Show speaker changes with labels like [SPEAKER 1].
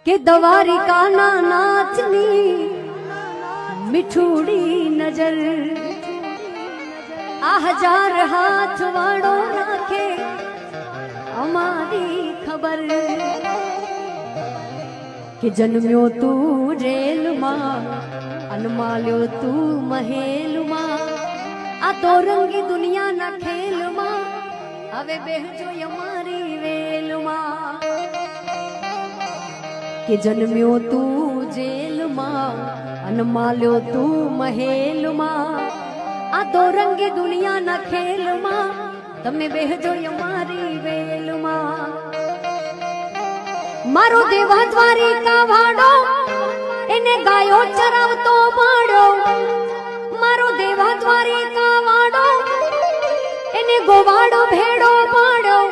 [SPEAKER 1] કે દ્વારિકાના નાથની મીઠુડી નજર આ હજાર હાથ વાળો રાખે અમારી ખબર કે જન્મ્યો તું જેલમાં અનમાલ્યો તું મહેલમાં આ તો રંગી દુનિયાના ખેલમાં હવે બેહજો અમારી વેલમાં કે જન્મ્યો તું જેલમાં અનમાલ્યો તું મહેલમાં આ તો રંગી દુનિયાના ખેલમાં તમે બેહજો અમારી વેલમાં મારો દેવા દ્વારિકા વાળો એને ગાયો ચરાવતો પાડ્યો મારો દેવા દ્વારિકા વાળો એને ગોવાડો ભેડો પાડ્યો